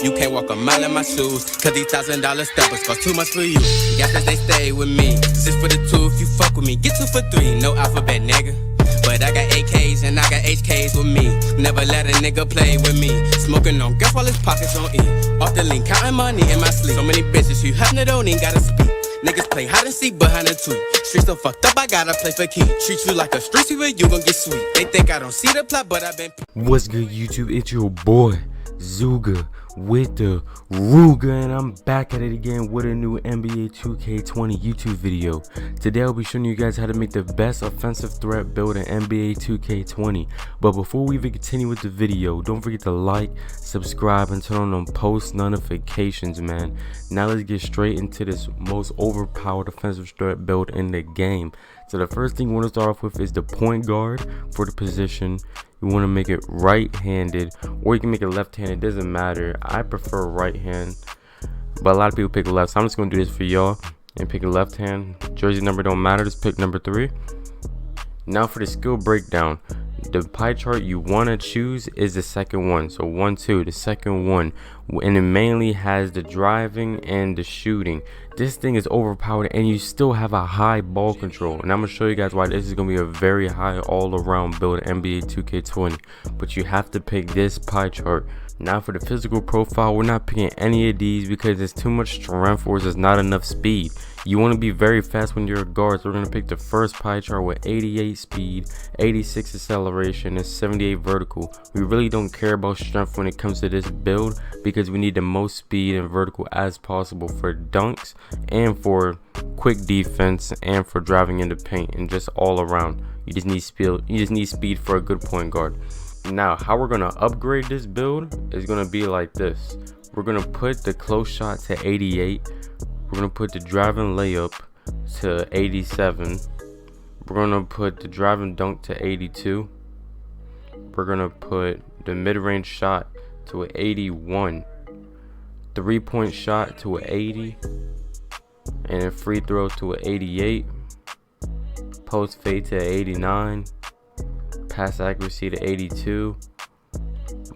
You can't walk a mile in my shoes, cause these $1,000 steppers cost too much for you. Youngsters, they stay with me. 6 for the 2 if you fuck with me. Get 2 for 3, no alphabet, nigga. But I got AKs and I got HKs with me. Never let a nigga play with me. Smoking on gas while his pockets on E. Off the lean, counting money in my sleep. So many bitches you have don't even gotta speak. Niggas play hide and seek behind a tree. Streets so fucked up, I gotta play for key. Treat you like a street sweeper, you gon' get sweet. They think I don't see the plot, but I've been. What's good, YouTube? It's your boy Zuga with the Ruga, and I'm back at it again with a new NBA 2K20 YouTube video. Today I'll be showing you guys how to make the best offensive threat build in NBA 2K20. But before we even continue with the video, don't forget to like, subscribe, and turn on post notifications, man. Now let's get straight into this most overpowered offensive threat build in the game. So the first thing we want to start off with is the point guard for the position. You want to make it right-handed, or you can make it left-handed. It doesn't matter. I prefer right hand, but a lot of people pick left. So I'm just going to do this for y'all and pick a left hand. Jersey number don't matter. Just pick number 3. Now for the skill breakdown, the pie chart you want to choose is the second one. So 1, 2, the second one, and it mainly has the driving and the shooting. This thing is overpowered and you still have a high ball control, and I'm gonna show you guys why this is gonna be a very high all-around build in NBA 2K20. But you have to pick this pie chart. Now for the physical profile, we're not picking any of these because there's too much strength or there's not enough speed. You want to be very fast when you're a guard, so we're going to pick the first pie chart with 88 speed, 86 acceleration, and 78 vertical. We really don't care about strength when it comes to this build because we need the most speed and vertical as possible for dunks and for quick defense and for driving into paint and just all around. You just need speed. You just need speed for a good point guard. Now, how we're going to upgrade this build is going to be like this. We're going to put the close shot to 88. We're going to put the driving layup to 87. We're going to put the driving dunk to 82. We're going to put the mid-range shot to an 81. 3-point shot to an 80. And a free throw to an 88. Post fade to 89. Pass accuracy to 82.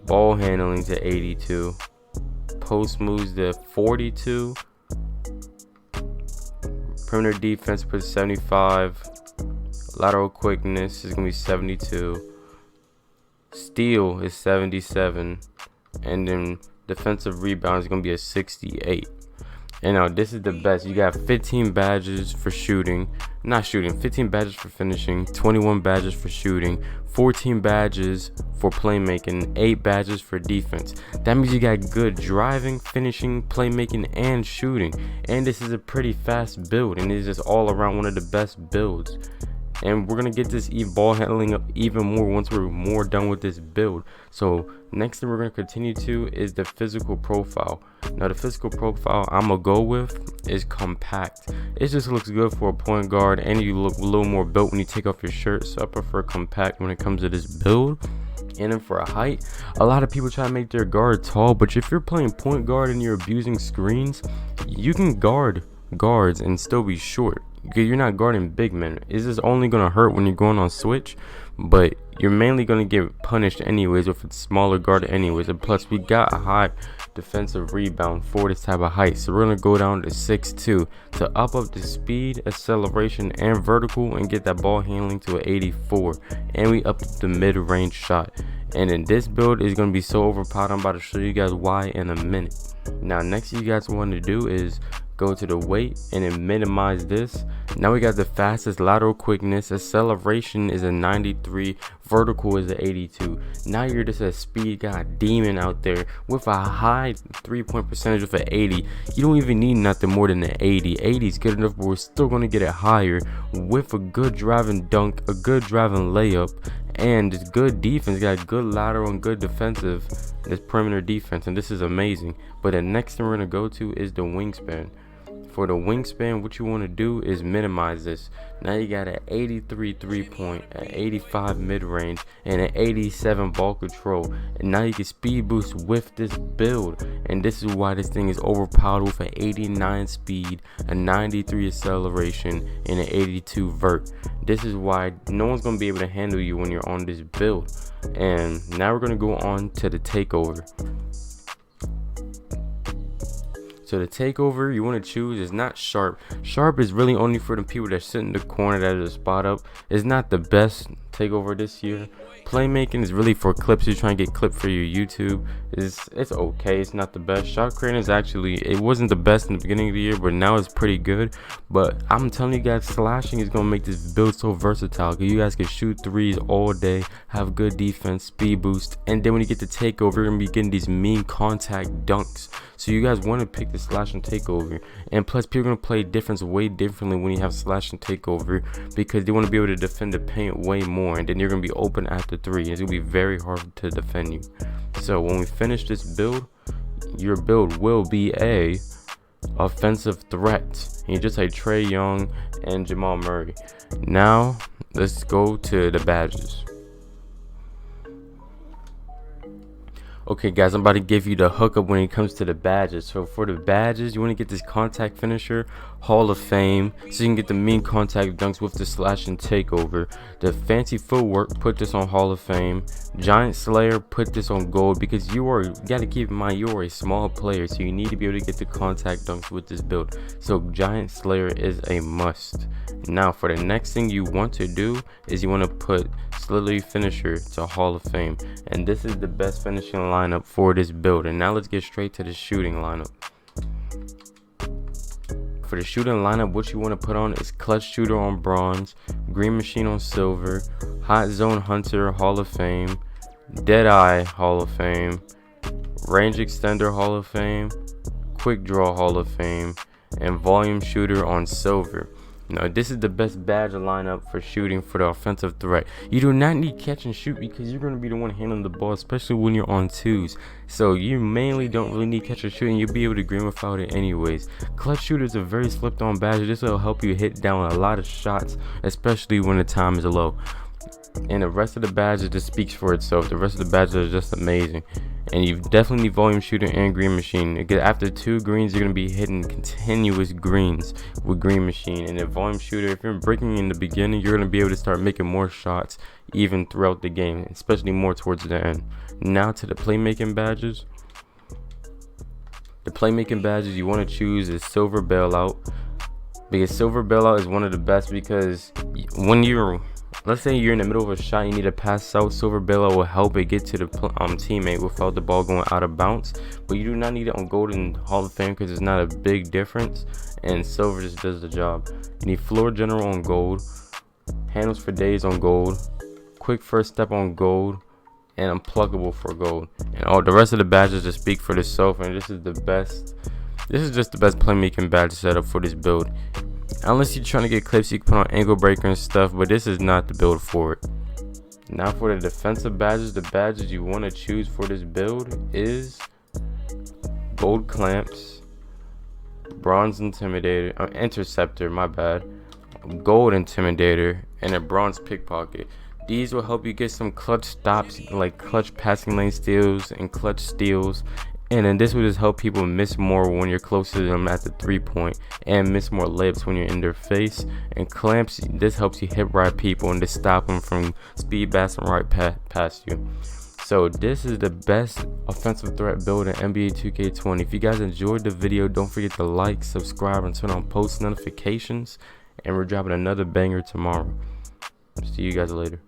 Ball handling to 82. Post moves to 42. Perimeter defense put 75. Lateral quickness is gonna be 72. Steal is 77, and then defensive rebound is gonna be a 68. And now this is the best. You got 15 badges for shooting, 15 badges for finishing, 21 badges for shooting, 14 badges for playmaking, 8 badges for defense. That means you got good driving, finishing, playmaking, and shooting. And this is a pretty fast build, and it's just all around one of the best builds. And we're gonna get this ball handling up even more once we're more done with this build. So next thing we're gonna continue to is the physical profile. Now the physical profile I'm gonna go with is compact. It just looks good for a point guard, and you look a little more built when you take off your shirt. So I prefer compact when it comes to this build. And then for a height, a lot of people try to make their guard tall, but if you're playing point guard and you're abusing screens, you can guard guards and still be short. You're not guarding big men. It's just only gonna hurt when you're going on switch, but you're mainly gonna get punished anyways with a smaller guard anyways. And plus we got a high defensive rebound for this type of height, so we're gonna go down to 6'2" to up the speed, acceleration, and vertical, and get that ball handling to an 84. And we up the mid-range shot. And then this build is gonna be so overpowered. I'm about to show you guys why in a minute. Now next you guys want to do is go to the weight and then minimize this. Now we got the fastest lateral quickness, acceleration is a 93, vertical is a 82. Now you're just a speed guy demon out there with a high 3-point percentage of an 80. You don't even need nothing more than an 80. 80 is good enough, but we're still going to get it higher with a good driving dunk, a good driving layup, and it's good defense. Got good lateral and good defensive, this perimeter defense, and this is amazing. But the next thing we're going to go to is the wingspan. For the wingspan, what you want to do is minimize this. Now you got an 83 3-point, an 85 mid-range, and an 87 ball control. And now you can speed boost with this build. And this is why this thing is overpowered with an 89 speed, a 93 acceleration, and an 82 vert. This is why no one's going to be able to handle you when you're on this build. And now we're going to go on to the takeover. So the takeover you want to choose is not sharp. Sharp is really only for the people that sit in the corner that is spot up. It's not the best takeover this year. Playmaking is really for clips. You're trying to get clip for your YouTube. It's okay. It's not the best. Shot creating is actually, it wasn't the best in the beginning of the year, but now it's pretty good. But I'm telling you guys, slashing is gonna make this build so versatile, because you guys can shoot threes all day, have good defense, speed boost, and then when you get to takeover, you're gonna be getting these mean contact dunks. So you guys want to pick the slash and takeover, and plus people are gonna play defense way differently when you have slash and takeover, because they want to be able to defend the paint way more, and then you're gonna be open at the three. It's gonna be very hard to defend you. So when we finish this build, your build will be a offensive threat. You just like Trae Young and Jamal Murray. Now let's go to the badges. Okay guys, I'm about to give you the hookup when it comes to the badges. So for the badges, you want to get this contact finisher, Hall of Fame, so you can get the mean contact dunks with the slash and takeover. The fancy footwork, put this on Hall of Fame. Giant Slayer, put this on gold, because you gotta keep in mind you are a small player, so you need to be able to get the contact dunks with this build. So Giant Slayer is a must. Now for the next thing you want to do is you want to put Slithery Finisher to Hall of Fame, and this is the best finishing lineup for this build. And now let's get straight to the shooting lineup. For the shooting lineup, what you want to put on is Clutch Shooter on bronze, Green Machine on silver, Hot Zone Hunter Hall of Fame, Deadeye Hall of Fame, Range Extender Hall of Fame, Quick Draw Hall of Fame, and Volume Shooter on silver. Now this is the best badge lineup for shooting for the offensive threat. You do not need catch and shoot, because you're going to be the one handling the ball, especially when you're on twos. So you mainly don't really need catch and shoot, and you'll be able to green without it anyways. Clutch Shooter is a very slept on badge. This will help you hit down a lot of shots, especially when the time is low. And the rest of the badges just speaks for itself. The rest of the badges are just amazing. And you definitely need Volume Shooter and Green Machine. After 2 greens, you're going to be hitting continuous greens with Green Machine. And the Volume Shooter, if you're breaking in the beginning, you're going to be able to start making more shots even throughout the game, especially more towards the end. Now to the playmaking badges. The playmaking badges you want to choose is Silver Bailout, because Silver Bailout is one of the best, because when you're, let's say you're in the middle of a shot, you need to pass out, Silver Bailout will help it get to the teammate without the ball going out of bounds. But you do not need it on gold and Hall of Fame, because it's not a big difference, and silver just does the job. You need Floor General on gold, Handles for Days on gold, Quick First Step on gold, and Unpluggable for gold. And all the rest of the badges just speak for itself, and this is the best. This is just the best playmaking badge setup for this build. Unless you're trying to get clips, you can put on Anklebreaker and stuff, but this is not the build for it. Now for the defensive badges, the badges you want to choose for this build is Gold Clamps, Bronze Intimidator, Interceptor, my bad, Gold Intimidator, and a Bronze Pickpocket. These will help you get some clutch stops, like clutch passing lane steals and clutch steals. And then this will just help people miss more when you're closer to them at the 3-point, and miss more layups when you're in their face. And Clamps, this helps you hit right people and to stop them from speed bashing right past you. So this is the best offensive threat build in NBA 2K20. If you guys enjoyed the video, don't forget to like, subscribe, and turn on post notifications. And we're dropping another banger tomorrow. See you guys later.